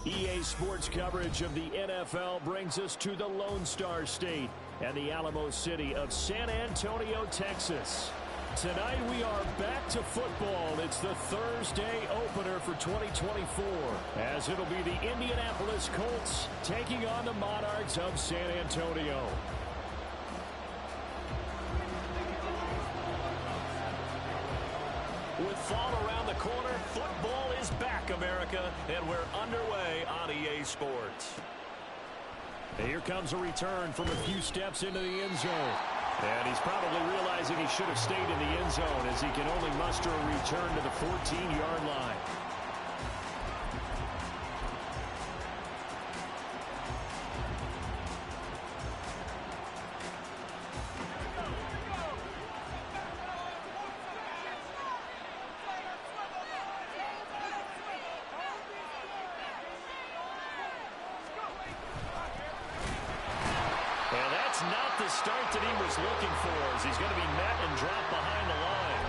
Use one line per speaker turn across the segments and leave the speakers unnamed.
EA Sports coverage of the NFL brings us to the Lone Star State and the Alamo City of San Antonio, Texas. Tonight we are back to football. It's the Thursday opener for 2024, as it'll be the Indianapolis Colts taking on the Monarchs of San Antonio. With fall around the corner, football is back, America, and we're underway on EA Sports. And here comes a return from a few steps into the end zone. And he's probably realizing he should have stayed in the end zone, as he can only muster a return to the 14-yard line.
Start that he was looking for, as he's going to be met and dropped behind the line.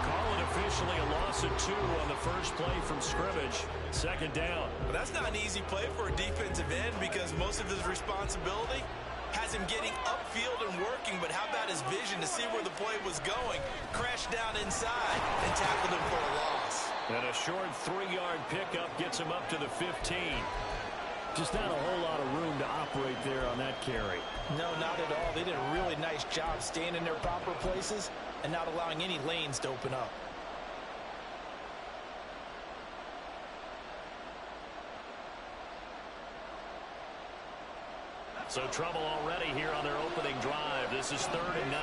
Call it officially a loss of 2 on the first play from scrimmage. Second down.
Well, that's not an easy play for a defensive end, because most of his responsibility has him getting upfield and working, but how about his vision to see where the play was going? Crashed down inside and tackled him for a loss.
And a short 3-yard pickup gets him up to the 15.
Just not a whole lot of room to operate there on that carry.
No, not at all. They did a really nice job staying in their proper places and not allowing any lanes to open up.
So trouble already here on their opening drive. This is 3rd and 9.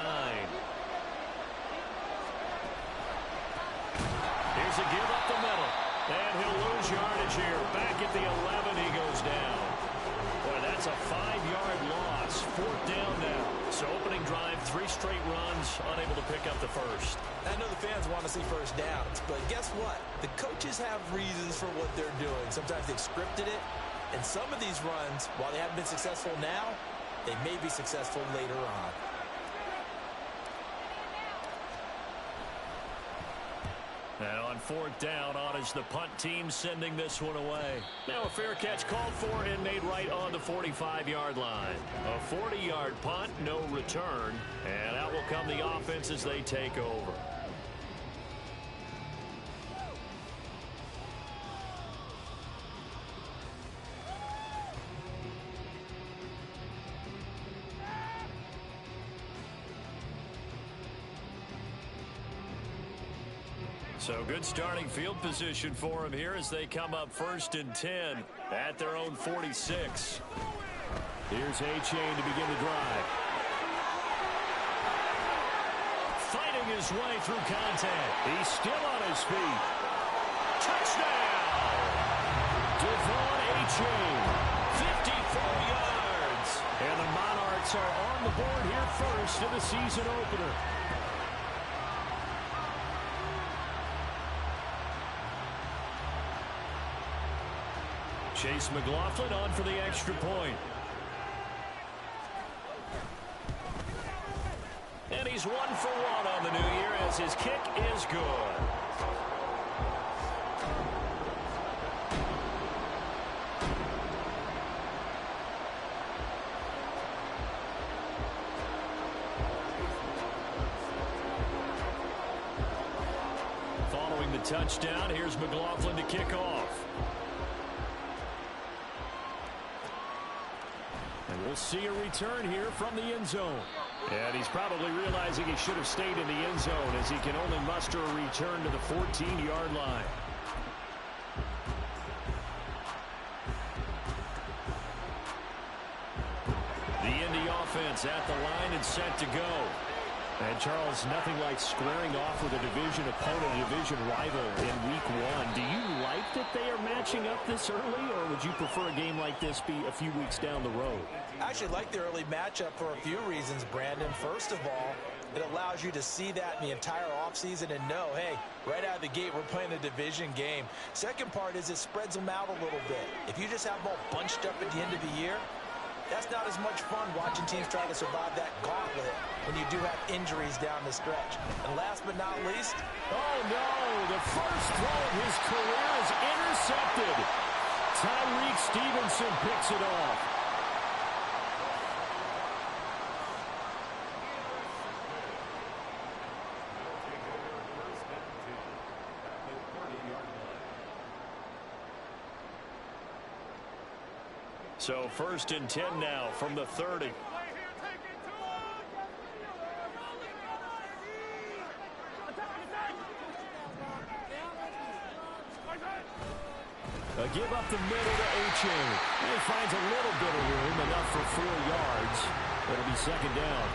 Here's a give up the middle. And he'll lose yardage here. Back at the 11, he goes down. Boy, that's a 5-yard loss. 4th down now. So opening drive, 3 straight runs, unable to pick up the first.
I know the fans want to see first downs, but guess what? The coaches have reasons for what they're doing. Sometimes they've scripted it, and some of these runs, while they haven't been successful now, they may be successful later on.
And on 4th down, on is the punt team sending this one away. Now a fair catch called for and made right on the 45-yard line. A 40-yard punt, no return. And out will come the offense as they take over. So good starting field position for him here as they come up 1st and 10 at their own 46.
Here's A-Chain to begin the drive.
Fighting his way through contact.
He's still on his feet.
Touchdown!
Devon A-Chain.
54 yards.
And the Monarchs are on the board here first in the season opener.
Chase McLaughlin on for the extra point. And he's 1 for 1 on the new year as his kick is good. Following the touchdown, here's McLaughlin to kick off.
We'll see a return here from the end zone.
And he's probably realizing he should have stayed in the end zone, as he can only muster a return to the 14-yard line. The Indy offense at the line and set to go.
And, Charles, nothing like squaring off with a division opponent, a division rival in Week 1. Do you like that they are matching up this early, or would you prefer a game like this be a few weeks down the road?
I actually like the early matchup for a few reasons, Brandon. First of all, it allows you to see that in the entire offseason and know, hey, right out of the gate, we're playing a division game. Second part is it spreads them out a little bit. If you just have them all bunched up at the end of the year, that's not as much fun watching teams try to survive that gauntlet when you do have injuries down the stretch. And last but not least,
oh no, the first throw of his career is intercepted. Tyreek Stevenson picks it off.
So 1st and 10 now from the 30.
A give up the middle to Achane. He finds a little bit of room, enough for 4 yards. It'll be 2nd down.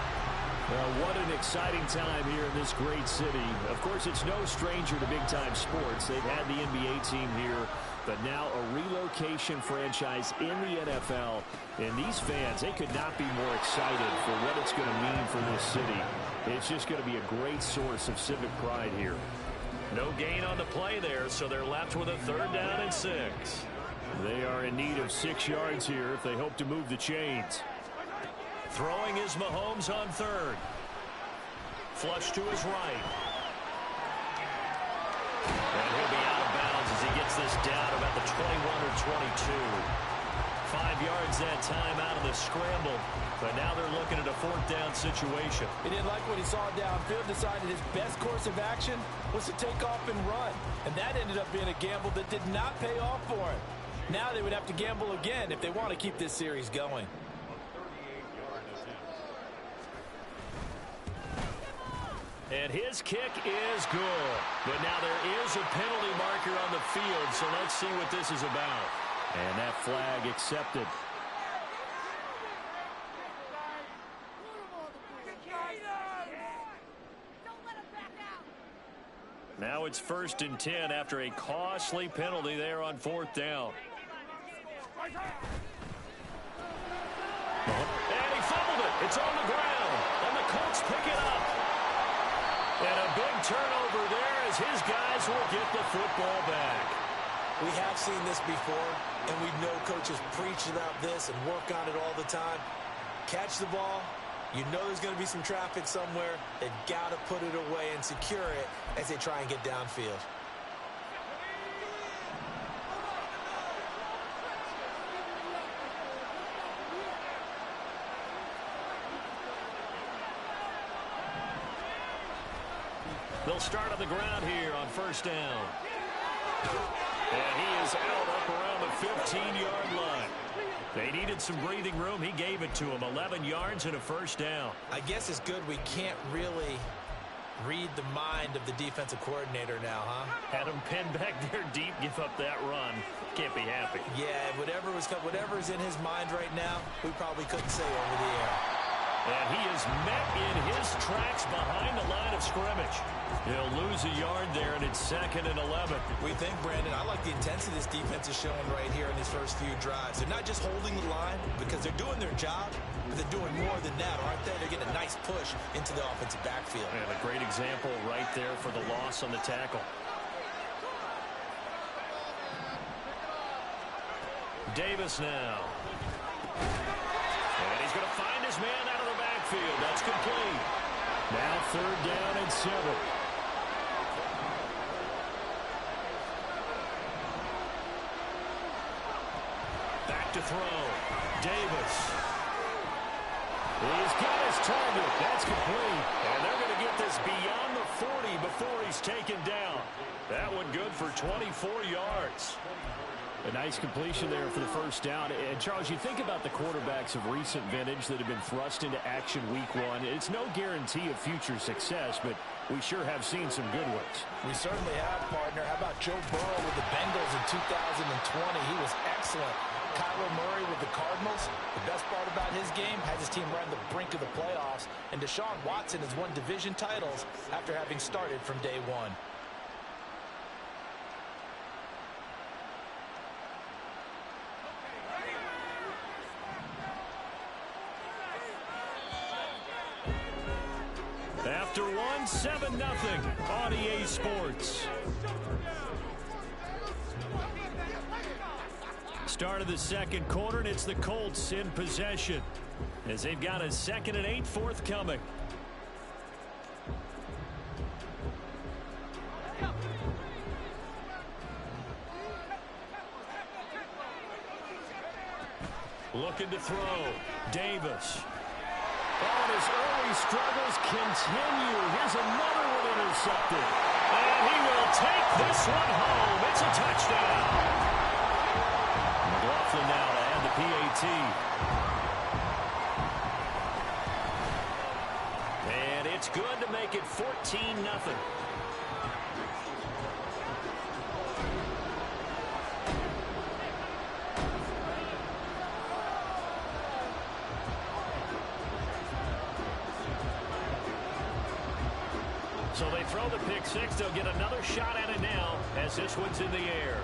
Well, what an exciting time here in this great city. Of course, it's no stranger to big-time sports. They've had the NBA team here, but now a relocation franchise in the NFL. And these fans, they could not be more excited for what it's going to mean for this city. It's just going to be a great source of civic pride here.
No gain on the play there, so they're left with a 3rd down and 6.
They are in need of 6 yards here if they hope to move the chains.
Throwing is Mahomes on 3rd. Flush to his right. And he'll be out of bounds as he gets this down about the 21 or 22. 5 yards that time out of the scramble. But now they're looking at a 4th down situation.
He didn't like what he saw downfield, decided his best course of action was to take off and run. And that ended up being a gamble that did not pay off for him. Now they would have to gamble again if they want to keep this series going.
And his kick is good. But now there is a penalty marker on the field, so let's see what this is about.
And that flag accepted.
Now it's 1st and 10 after a costly penalty there on 4th down. And he fumbled it. It's on the ground. And the Colts pick it up. And a big turnover there as his guys will get the football back.
We have seen this before, and we know coaches preach about this and work on it all the time. Catch the ball. You know there's going to be some traffic somewhere. They've got to put it away and secure it as they try and get downfield.
They'll start on the ground here on 1st down. And he is out up around the 15-yard line. They needed some breathing room. He gave it to them. 11 yards and a 1st down.
I guess it's good we can't really read the mind of the defensive coordinator now, huh?
Had him pinned back there deep, give up that run. Can't be happy.
Yeah, whatever's in his mind right now, we probably couldn't say over the air.
And he is met in his tracks behind the line of scrimmage. He'll lose a yard there, and it's 2nd and 11.
We think, Brandon, I like the intensity this defense is showing right here in these first few drives. They're not just holding the line because they're doing their job, but they're doing more than that, aren't they? They're getting a nice push into the offensive backfield.
And a great example right there for the loss on the tackle. Davis now. And he's going to find his man out of the backfield. That's complete.
Now 3rd down and 7.
Back to throw. Davis.
He's got his target. That's complete.
And they're going to get this beyond the 40 before he's taken down. That one good for 24 yards.
A nice completion there for the 1st down. And, Charles, you think about the quarterbacks of recent vintage that have been thrust into action week 1. It's no guarantee of future success, but we sure have seen some good ones.
We certainly have, partner. How about Joe Burrow with the Bengals in 2020? He was excellent. Kyler Murray with the Cardinals. The best part about his game, has his team right on the brink of the playoffs. And Deshaun Watson has won division titles after having started from day 1.
After 7-0 on EA Sports. Start of the 2nd quarter, and it's the Colts in possession as they've got a 2nd and 8 forthcoming. looking to throw. Davis.
Oh, and his early struggles continue. Here's another one intercepted.
And he will take this one home. It's a touchdown. McLaughlin now to add the PAT. And it's good to make it 14-0. So they throw the pick six. They'll get another shot at it now as this one's in the air.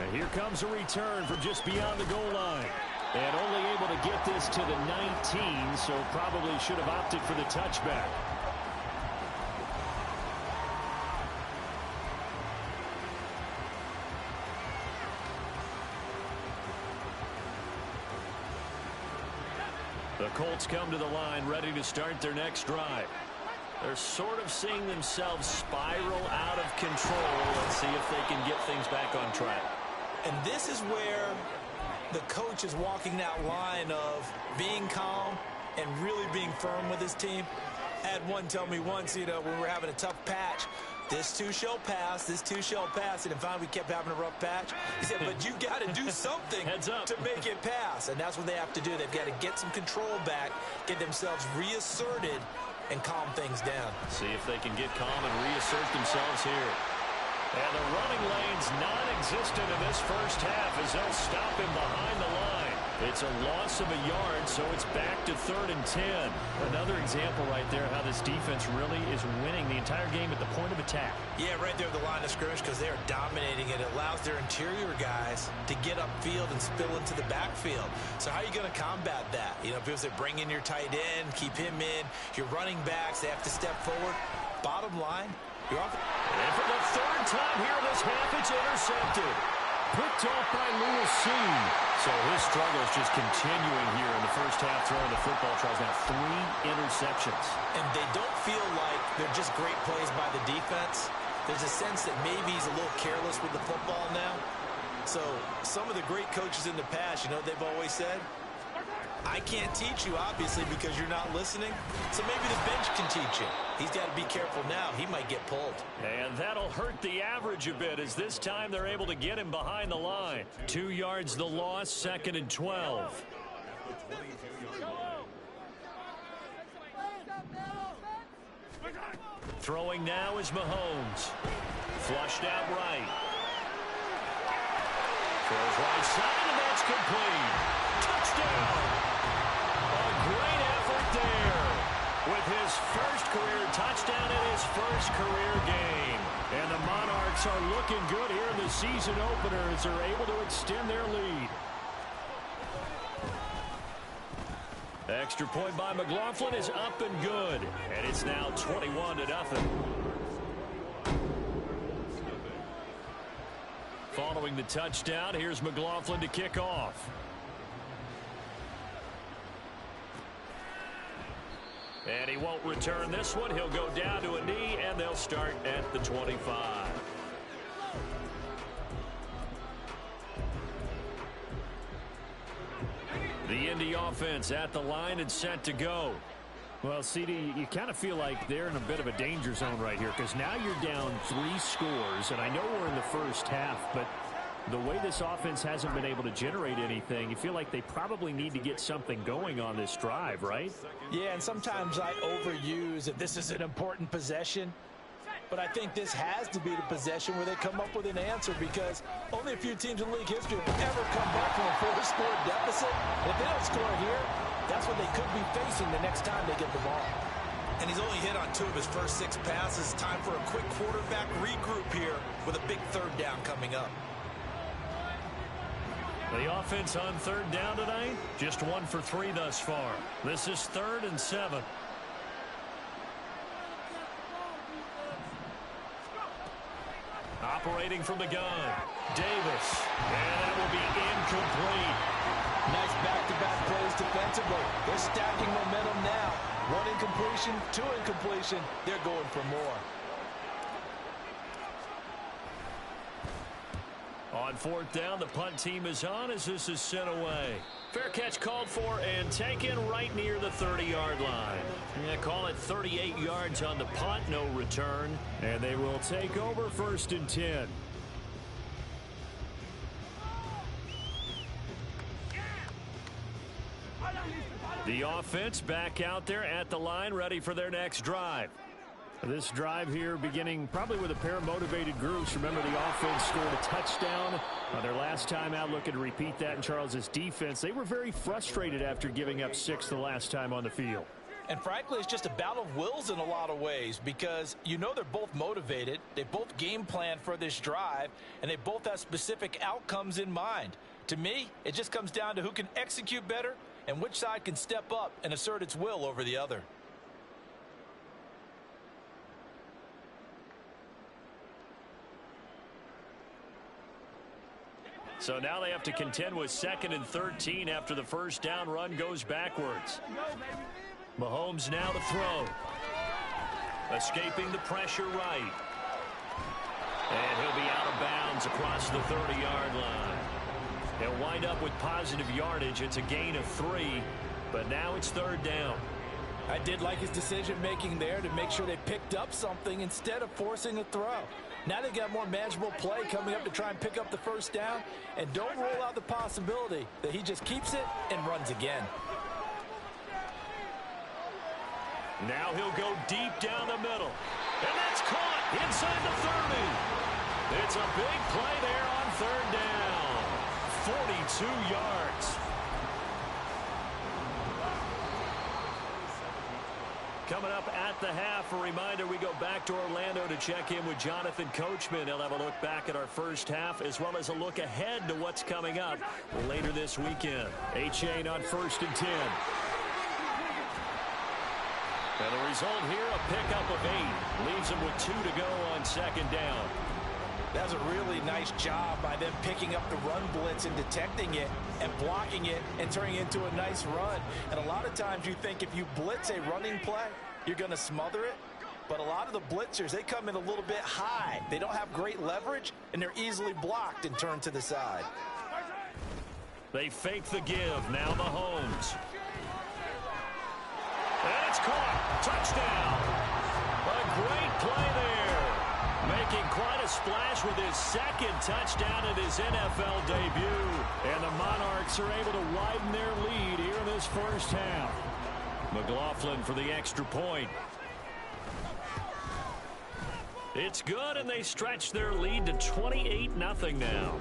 And here comes a return from just beyond the goal line. And only able to get this to the 19, so probably should have opted for the touchback.
The Colts come to the line ready to start their next drive. They're sort of seeing themselves spiral out of control. Let's see if they can get things back on track.
And this is where the coach is walking that line of being calm and really being firm with his team. I had one tell me once, when we were having a tough patch, this too shall pass, this too shall pass. And then finally we kept having a rough patch. He said, but you got to do something to make it pass. And that's what they have to do. They've got to get some control back, get themselves reasserted, and calm things down.
See if they can get calm and reassert themselves here. And the running lane's non-existent in this first half as they'll stop him behind the line. It's a loss of a yard, so it's back to 3rd and 10.
Another example right there how this defense really is winning the entire game at the point of attack.
Yeah, right there at the line of scrimmage because they're dominating it. It allows their interior guys to get upfield and spill into the backfield. So how are you going to combat that? People say bring in your tight end, keep him in. Your running backs, they have to step forward. Bottom line, you're off.
And for the 3rd time here this half, it's intercepted.
Picked off by Lewis Cine.
So his struggles just continuing here in the first half throwing the football. Tries now 3 interceptions.
And they don't feel like they're just great plays by the defense. There's a sense that maybe he's a little careless with the football now. So some of the great coaches in the past, they've always said, I can't teach you, obviously, because you're not listening. So maybe the bench can teach you. He's got to be careful now. He might get pulled.
And that'll hurt the average a bit as this time they're able to get him behind the line. 2 yards the loss, 2nd and 12. Throwing now is Mahomes. Flushed out right. Throws right side, and that's complete. Touchdown. A great effort there with his first career touchdown in his first career game.
And the Monarchs are looking good here in the season opener as they're able to extend their lead.
Extra point by McLaughlin is up and good. And it's now 21-0. Following the touchdown, here's McLaughlin to kick off. And he won't return this one. He'll go down to a knee, and they'll start at the 25. The Indy offense at the line and set to go.
Well, CD, you kind of feel like they're in a bit of a danger zone right here because now you're down 3 scores, and I know we're in the first half, but the way this offense hasn't been able to generate anything, you feel like they probably need to get something going on this drive, right?
Yeah, and sometimes I overuse if this is an important possession. But I think this has to be the possession where they come up with an answer because only a few teams in league history have ever come back from a 4-score deficit. And if they don't score here, that's what they could be facing the next time they get the ball. And he's only hit on 2 of his first 6 passes. Time for a quick quarterback regroup here with a big 3rd down coming up.
The offense on 3rd down tonight, just 1 for 3 thus far. This is 3rd and 7. Operating from the gun, Davis, and that will be incomplete.
Nice back-to-back plays defensively. They're stacking momentum now. 1 incompletion, 2 incompletion. They're going for more.
On fourth down, the punt team is on as this is sent away. Fair catch called for and taken right near the 30-yard line. Yeah, call it 38 yards on the punt, no return.
And they will take over 1st and 10.
The offense back out there at the line, ready for their next drive.
This drive here beginning probably with a pair of motivated groups. Remember, the offense scored a touchdown on their last time out, looking to repeat that in Charles's defense. They were very frustrated after giving up 6 the last time on the field.
And frankly, it's just a battle of wills in a lot of ways because you know they're both motivated. They both game plan for this drive, and they both have specific outcomes in mind. To me, it just comes down to who can execute better and which side can step up and assert its will over the other.
So now they have to contend with 2nd and 13 after the first down run goes backwards. Mahomes now to throw. Escaping the pressure right. And he'll be out of bounds across the 30-yard line. They'll wind up with positive yardage. It's a gain of 3, but now it's 3rd down.
I did like his decision-making there to make sure they picked up something instead of forcing a throw. Now they've got more manageable play coming up to try and pick up the first down, and don't rule out the possibility that he just keeps it and runs again.
Now he'll go deep down the middle. And that's caught inside the 30. It's a big play there on 3rd down. 42 yards. Coming up at the half, a reminder, we go back to Orlando to check in with Jonathan Coachman. He'll have a look back at our first half as well as a look ahead to what's coming up later this weekend.
A-Chain on 1st and 10.
And the result here, a pickup of 8. Leaves them with 2 to go on 2nd down.
That's a really nice job by them picking up the run blitz and detecting it and blocking it and turning it into a nice run. And a lot of times you think if you blitz a running play, you're going to smother it. But a lot of the blitzers, they come in a little bit high. They don't have great leverage, and they're easily blocked and turned to the side.
They fake the give. Now Mahomes. And it's caught. Touchdown. A great play there. Making quite a splash with his 2nd touchdown at his NFL debut.
And the Monarchs are able to widen their lead here in this first half.
McLaughlin for the extra point. It's good, and they stretch their lead to 28-0 now.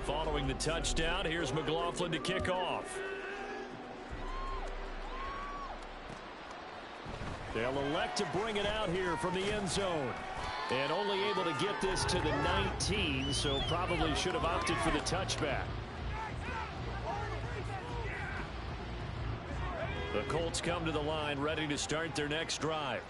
Following the touchdown, here's McLaughlin to kick off.
They'll elect to bring it out here from the end zone. And only able to get this to the 19, so probably should have opted for the touchback.
The Colts come to the line, ready to start their next drive.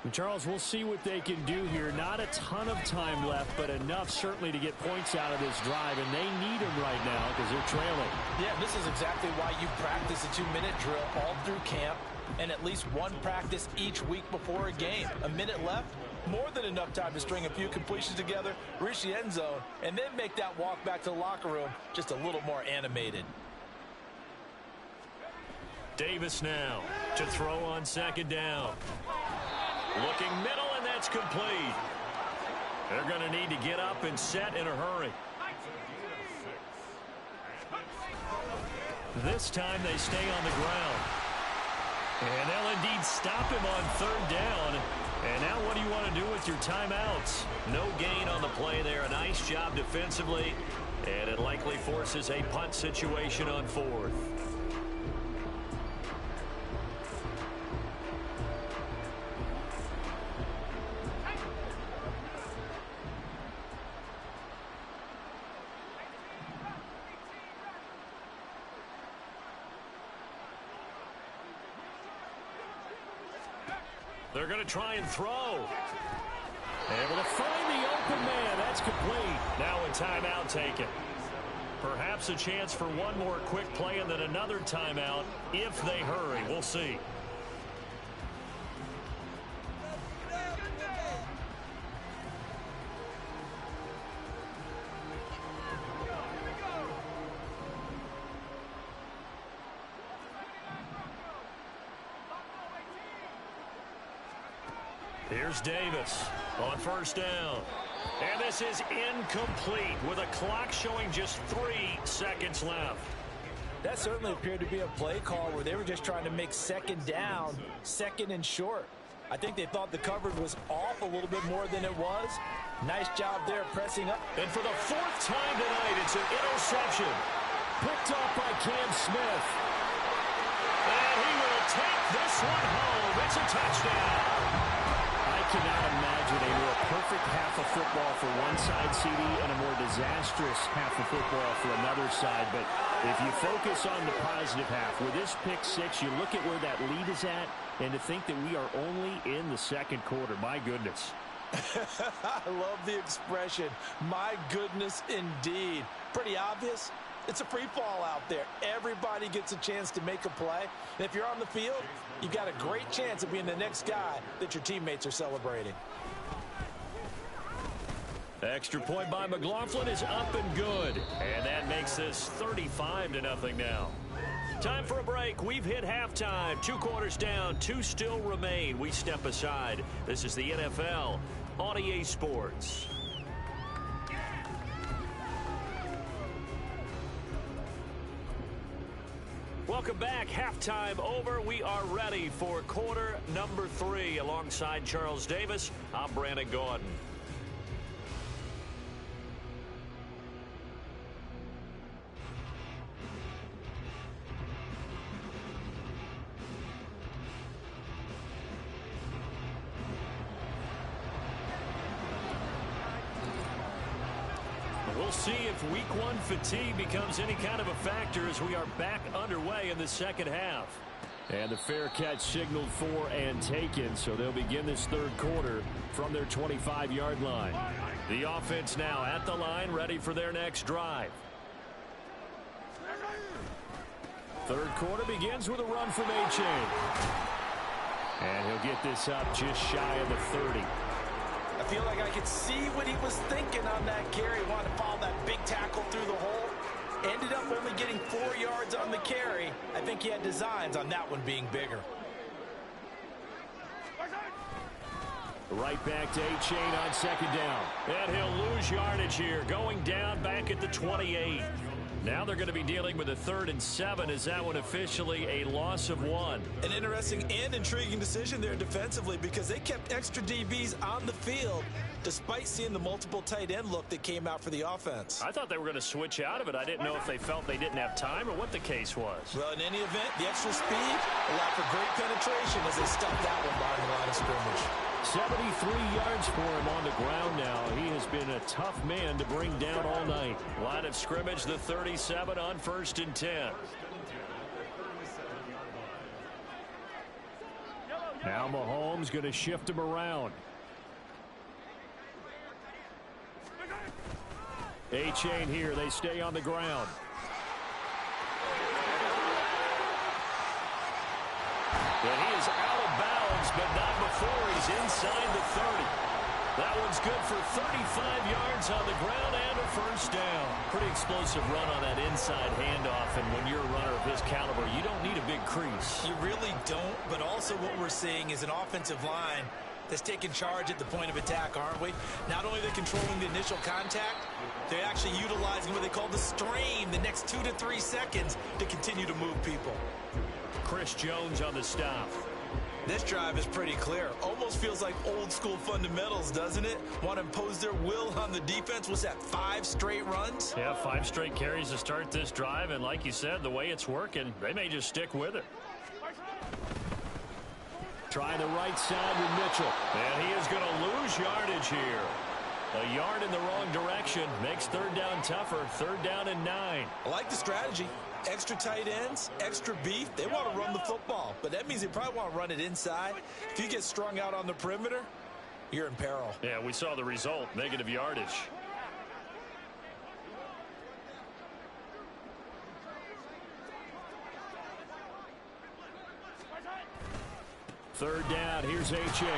And Charles, we'll see what they can do here. Not a ton of time left, but enough certainly to get points out of this drive, and they need them right now because they're trailing.
Yeah, this is exactly why you practice a 2-minute drill all through camp and at least one practice each week before a game. A minute left, more than enough time to string a few completions together, reach the end zone, and then make that walk back to the locker room just a little more animated.
Davis now to throw on 2nd down. Looking middle, and that's complete. They're going to need to get up and set in a hurry. This time they stay on the ground. And they'll indeed stop him on 3rd down. And now what do you want to do with your timeouts? No gain on the play there. A nice job defensively. And it likely forces a punt situation on 4th. They're going to try and throw.
Able to find the open man. That's complete.
Now a timeout taken. Perhaps a chance for one more quick play and then another timeout if they hurry. We'll see. Here's Davis on first down. And this is incomplete with a clock showing just 3 seconds left.
That certainly appeared to be a play call where they were just trying to make second down, second and short. I think they thought the coverage was off a little bit more than it was. Nice job there pressing up.
And for the 4th time tonight, it's an interception.
Picked off by Cam Smith.
And he will take this one home. It's a touchdown.
I cannot imagine a more perfect half of football for one side, CD, and a more disastrous half of football for another side. But if you focus on the positive half, with this pick six, you look at where that lead is at, and to think that we are only in the second quarter. My goodness.
I love the expression. My goodness, indeed. Pretty obvious. It's a free fall out there. Everybody gets a chance to make a play. And if you're on the field, you've got a great chance of being the next guy that your teammates are celebrating.
Extra point by McLaughlin is up and good. And that makes this 35-0 now. Time for a break. We've hit halftime. 2 quarters down. 2 still remain. We step aside. This is the NFL on EA Sports. Welcome back. Halftime over. We are ready for quarter number 3. Alongside Charles Davis, I'm Brandon Gaudin. We'll see if week 1 fatigue becomes any kind of a factor as we are back underway in the second half.
And the fair catch signaled for and taken, so they'll begin this third quarter from their 25-yard line.
The offense now at the line, ready for their next drive.
Third quarter begins with a run from A-Chain. And he'll get this up just shy of the 30.
I feel like I could see what he was thinking on that carry. Wanted to follow that big tackle through the hole. Ended up only getting 4 yards on the carry. I think he had designs on that one being bigger.
Right back to A-Chain on second down.
And he'll lose yardage here, going down back at the 28. Now they're going to be dealing with a 3rd and 7. Is that one officially a loss of 1?
An interesting and intriguing decision there defensively because they kept extra DBs on the field despite seeing the multiple tight end look that came out for the offense.
I thought they were going to switch out of it. I didn't know if they felt they didn't have time or what the case was.
Well, in any event, the extra speed allowed for great penetration as they stuffed that one behind the line of scrimmage.
73 yards for him on the ground now. He has been a tough man to bring down all night.
Line of scrimmage, the 37 on 1st and 10.
Now Mahomes going to shift him around. A-Chain here. They stay on the ground.
And he is out of bounds, but not before he's inside the 30. That one's good for 35 yards on the ground and a 1st down. Pretty explosive run on that inside handoff, and when you're a runner of his caliber, you don't need a big crease.
You really don't, but also what we're seeing is an offensive line that's taking charge at the point of attack, aren't we? Not only are they controlling the initial contact, they're actually utilizing what they call the strain, the next 2 to 3 seconds to continue to move people.
Chris Jones on the stop.
This drive is pretty clear. Almost feels like old school fundamentals, doesn't it? Want to impose their will on the defense. What's that, 5 straight runs?
Yeah, 5 straight carries to start this drive, and like you said, the way it's working, they may just stick with it.
Trying the right side with Mitchell.
And he is going to lose yardage here. A yard in the wrong direction makes 3rd down tougher. 3rd down and 9.
I like the strategy. Extra tight ends, extra beef. They want to run the football, but that means they probably want to run it inside. If you get strung out on the perimeter, you're in peril.
Yeah, we saw the result. Negative yardage.
Third down, here's A-Chain.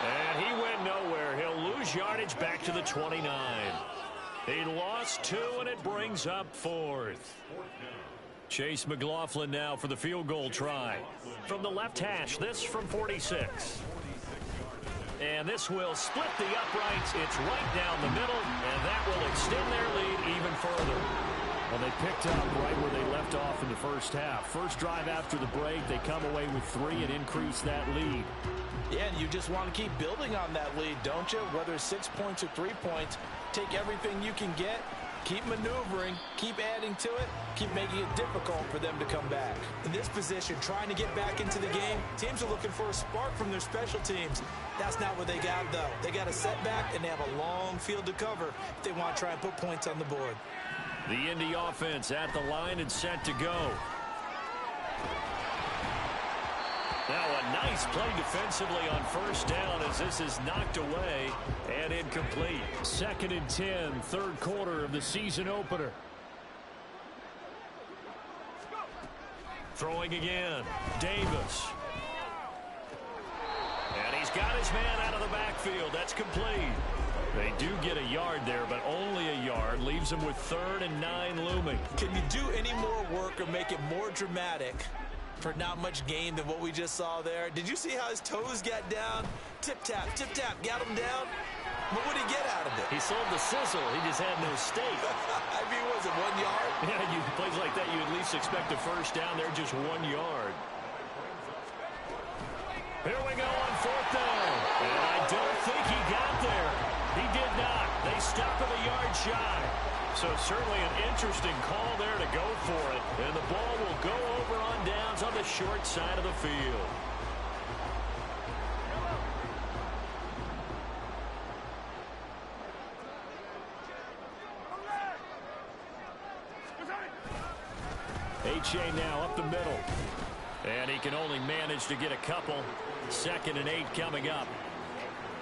And he went nowhere. He'll lose yardage back to the 29. He lost 2, and it brings up 4th. Chase McLaughlin now for the field goal try. From the left hash, this from 46. And this will split the uprights. It's right down the middle, and that will extend their lead even further.
Well, they picked up right where they left off in the first half. First drive after the break, they come away with 3 and increase that lead.
Yeah, and you just want to keep building on that lead, don't you? Whether it's 6 points or 3 points, take everything you can get, keep maneuvering, keep adding to it, keep making it difficult for them to come back. In this position, trying to get back into the game, teams are looking for a spark from their special teams. That's not what they got, though. They got a setback, and they have a long field to cover if they want to try and put points on the board.
The Indy offense at the line and set to go. Now a nice play defensively on first down as this is knocked away and incomplete.
2nd and 10, third quarter of the season opener.
Throwing again, Davis. And he's got his man out of the backfield. That's complete. They do get a yard there, but only a yard. Leaves them with 3rd and 9 looming.
Can you do any more work or make it more dramatic for not much gain than what we just saw there? Did you see how his toes got down? Tip-tap, got him down. But what did he get out of it?
He sold the sizzle. He just had no steak.
I mean, was it 1 yard?
Yeah, plays like that, you at least expect a first down. They're just 1 yard. Here we go on 4th down. And I don't think he got there. He did not. They stop him a yard shy. So certainly an interesting call there to go for it. And the ball will go over on downs on the short side of the field.
H.A. now up the middle.
And he can only manage to get a couple. 2nd and 8 coming up.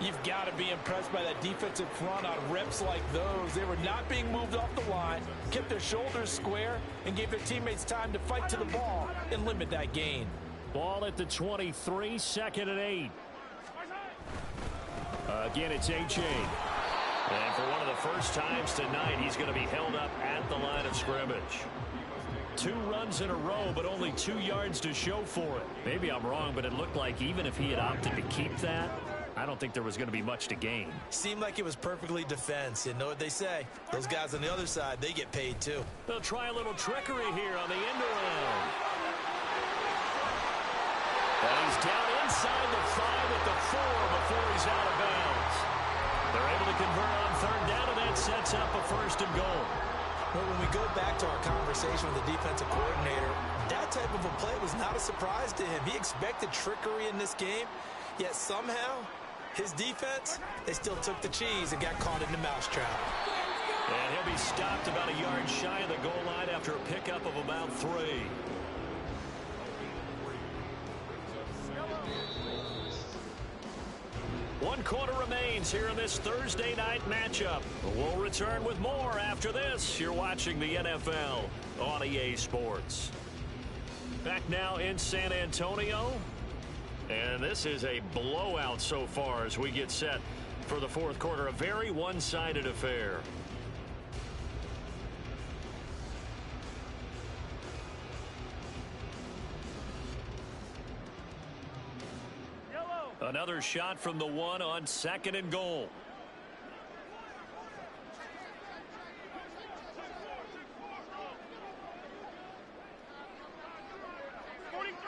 You've got to be impressed by that defensive front on reps like those. They were not being moved off the line, kept their shoulders square, and gave their teammates time to fight to the ball and limit that gain.
Ball at the 23, 2nd and 8. Again, it's H.A.
And for one of the first times tonight, he's going to be held up at the line of scrimmage.
2 runs in a row, but only 2 yards to show for it.
Maybe I'm wrong, but it looked like even if he had opted to keep that, I don't think there was going to be much to gain.
Seemed like it was perfectly defense. You know what they say. Those guys on the other side, they get paid too.
They'll try a little trickery here on the end around. And he's down inside the 5 at the 4 before he's out of bounds. They're able to convert on 3rd down, and that sets up a 1st and goal.
Well, when we go back to our conversation with the defensive coordinator, that type of a play was not a surprise to him. He expected trickery in this game, yet somehow his defense, they still took the cheese and got caught in the mousetrap.
And he'll be stopped about a yard shy of the goal line after a pickup of about 3. One quarter remains here in this Thursday night matchup. We'll return with more after this. You're watching the NFL on EA Sports. Back now in San Antonio. And this is a blowout so far as we get set for the 4th quarter. A very one-sided affair. Another shot from the 1 on 2nd and goal.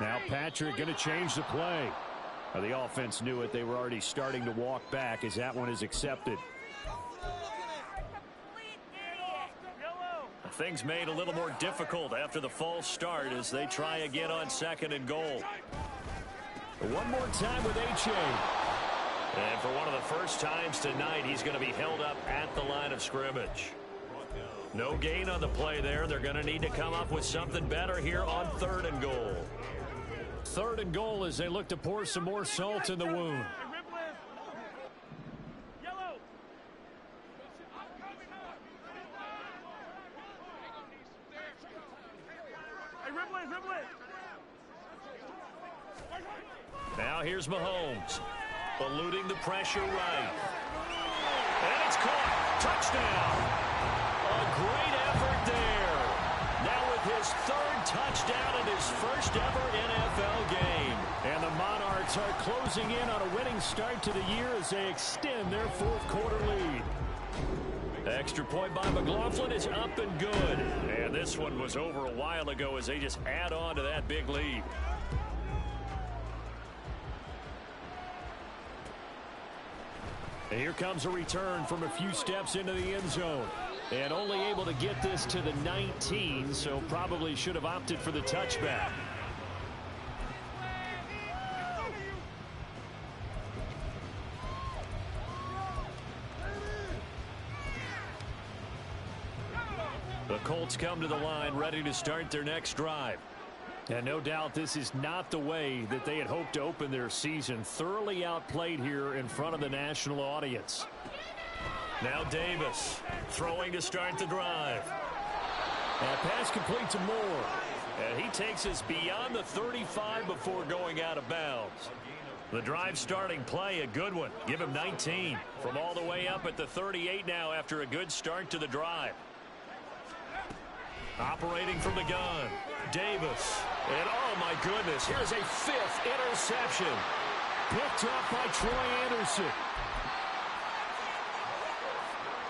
Now Patrick going to change the play. The offense knew it. They were already starting to walk back as that one is accepted.
Things made a little more difficult after the false start as they try again on 2nd and goal.
One more time with H.A.
And for one of the first times tonight, he's going to be held up at the line of scrimmage. No gain on the play there. They're going to need to come up with something better here on 3rd and goal.
3rd and goal as they look to pour some more salt in the wound.
Now here's Mahomes, eluding the pressure right. And it's caught. Touchdown. A great effort there. Now with his 3rd touchdown in his first ever NFL game.
And the Monarchs Cards are closing in on a winning start to the year as they extend their fourth quarter lead.
Extra point by McLaughlin is up and good. And this one was over a while ago as they just add on to that big lead.
And here comes a return from a few steps into the end zone. And only able to get this to the 19, so probably should have opted for the touchback.
The Colts come to the line ready to start their next drive.
And no doubt this is not the way that they had hoped to open their season. Thoroughly outplayed here in front of the national audience.
Now Davis throwing to start the drive.
And pass complete to Moore.
And he takes us beyond the 35 before going out of bounds. The drive starting play, a good one. Give him 19 from all the way up at the 38 now after a good start to the drive. Operating from the gun, Davis. And oh my goodness, here's a fifth interception.
Picked up by Troy Anderson.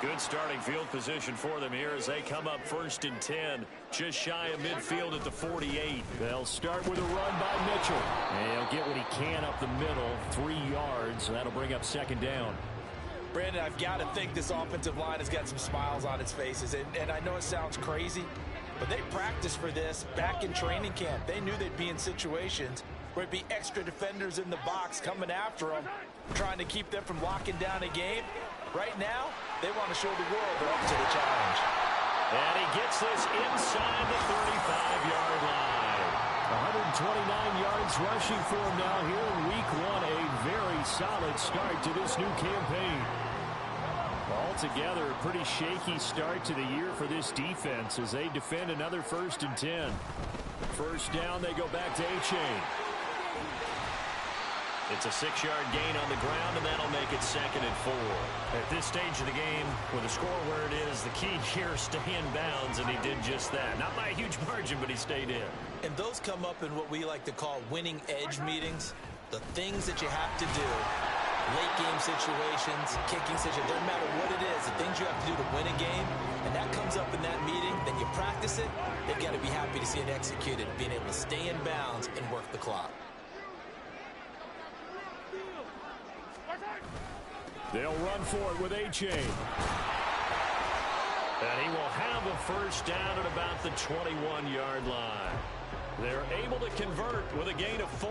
Good starting field position for them here as they come up 1st and 10. Just shy of midfield at the 48.
They'll start with a run by Mitchell. And he'll get what he can up the middle, 3 yards. That'll bring up 2nd down.
Brandon, I've got to think this offensive line has got some smiles on its faces. And I know it sounds crazy, but they practiced for this back in training camp. They knew they'd be in situations where it'd be extra defenders in the box coming after them, trying to keep them from locking down a game. Right now, they want to show the world they're up to the challenge.
And he gets this inside the 35-yard line.
129 yards rushing for him now here in week 1. A very solid start to this new campaign. Altogether, a pretty shaky start to the year for this defense as they defend another 1st and 10. 1st down, they go back to A-Chain.
It's a 6-yard gain on the ground, and that'll make it 2nd and 4. At this stage of the game, with the score where it is, the key here is stay in bounds, and he did just that. Not by a huge margin, but he stayed in.
And those come up in what we like to call winning edge meetings. The things that you have to do. Late game situations, kicking situations, doesn't matter what it is, the things you have to do to win a game, and that comes up in that meeting, then you practice it, they've got to be happy to see it executed, being able to stay in bounds and work the clock.
They'll run for it with A-Chain.
And he will have a 1st down at about the 21-yard line. They're able to convert with a gain of 4.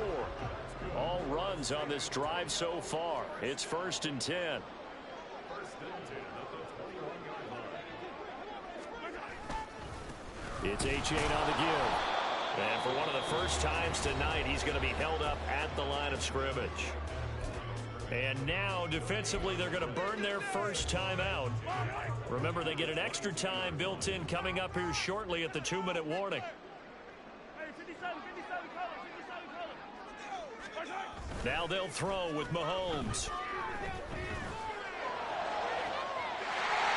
All runs on this drive so far. It's 1st and 10.
It's A-Chain on the give.
And for one of the first times tonight, he's going to be held up at the line of scrimmage. And now, defensively, they're going to burn their first time out. Remember, they get an extra time built in coming up here shortly at the 2-minute warning. Now they'll throw with Mahomes.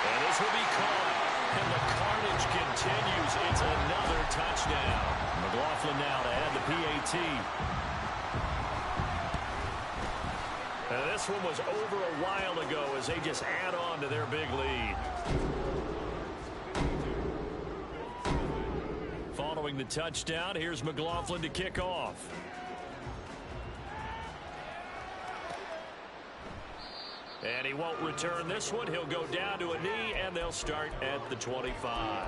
And this will be caught. And the carnage continues. It's another touchdown. McLaughlin now to add the PAT. And this one was over a while ago as they just add on to their big lead. Following the touchdown, here's McLaughlin to kick off. And he won't return this one. He'll go down to a knee, and they'll start at the 25.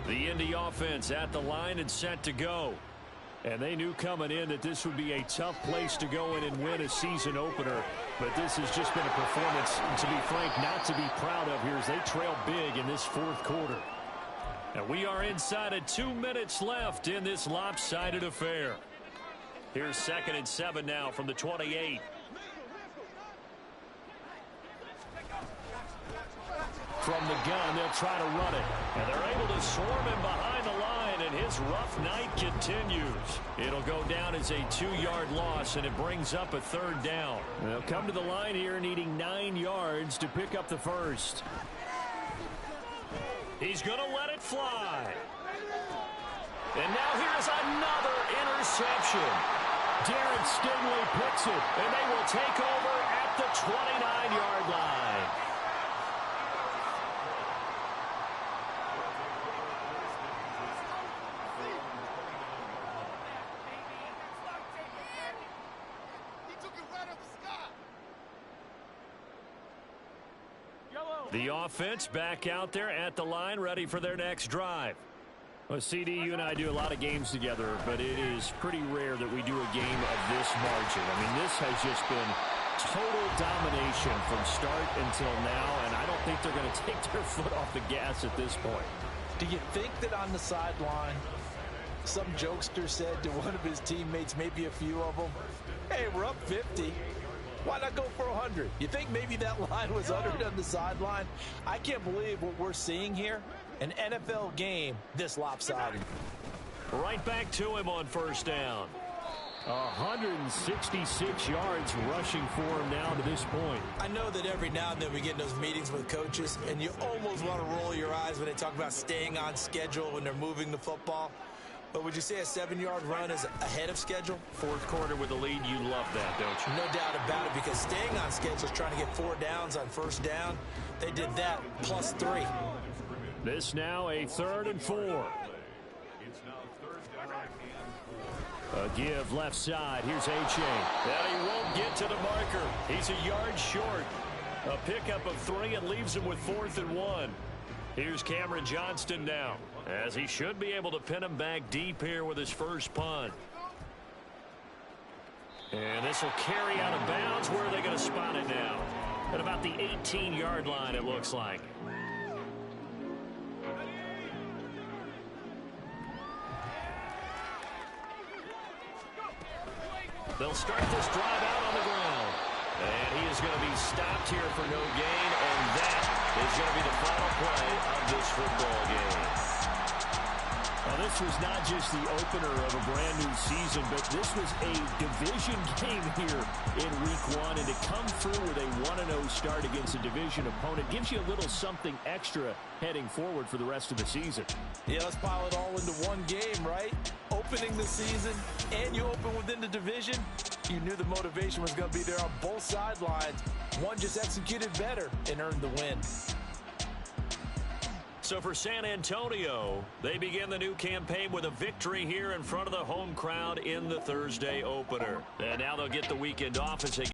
The Indy offense at the line and set to go.
And they knew coming in that this would be a tough place to go in and win a season opener. But this has just been a performance, to be frank, not to be proud of here as they trail big in this 4th quarter.
And we are inside of 2 minutes left in this lopsided affair. Here's 2nd and 7 now from the 28.
From the gun, they'll try to run it.
And they're able to swarm him behind the line, and his rough night continues. It'll go down as a 2-yard loss, and it brings up a 3rd down.
They'll come to the line here needing 9 yards to pick up the first.
He's going to let it fly. And now here's another interception.
Darren Stingley picks it, and they will take over at the 29-yard line.
The offense back out there at the line, ready for their next drive.
Well, CD, you and I do a lot of games together, but it is pretty rare that we do a game of this margin. I mean, this has just been total domination from start until now, and I don't think they're going to take their foot off the gas at this point.
Do you think that on the sideline, some jokester said to one of his teammates, maybe a few of them, hey, we're up 50. Why not go for 100? You think maybe that line was uttered on the sideline? I can't believe what we're seeing here. An NFL game this lopsided.
Right back to him on first down.
166 yards rushing for him now to this point.
I know that every now and then we get in those meetings with coaches, and you almost want to roll your eyes when they talk about staying on schedule when they're moving the football. But would you say a 7-yard run is ahead of schedule?
Fourth quarter with the lead, you love that, don't you?
No doubt about it, because staying on schedule is trying to get 4 downs on first down. They did that plus 3.
This now a 3rd and 4. A give left side. Here's Achane.
And he won't get to the marker. He's a yard short. A pickup of 3 and leaves him with 4th and 1. Here's Cameron Johnston now, as he should be able to pin him back deep here with his first punt. And this will carry out of bounds. Where are they going to spot it now? At about the 18-yard line, it looks like. They'll start this drive out on the ground. And he is going to be stopped here for no gain, and that is going to be the final play of this football game.
Well, this was not just the opener of a brand new season, but this was a division game here in week 1. And to come through with a 1-0 start against a division opponent gives you a little something extra heading forward for the rest of the season.
Yeah, let's pile it all into one game, right? Opening the season, and you open within the division. You knew the motivation was going to be there on both sidelines. One just executed better and earned the win.
So for San Antonio, they begin the new campaign with a victory here in front of the home crowd in the Thursday opener. And now they'll get the weekend off as they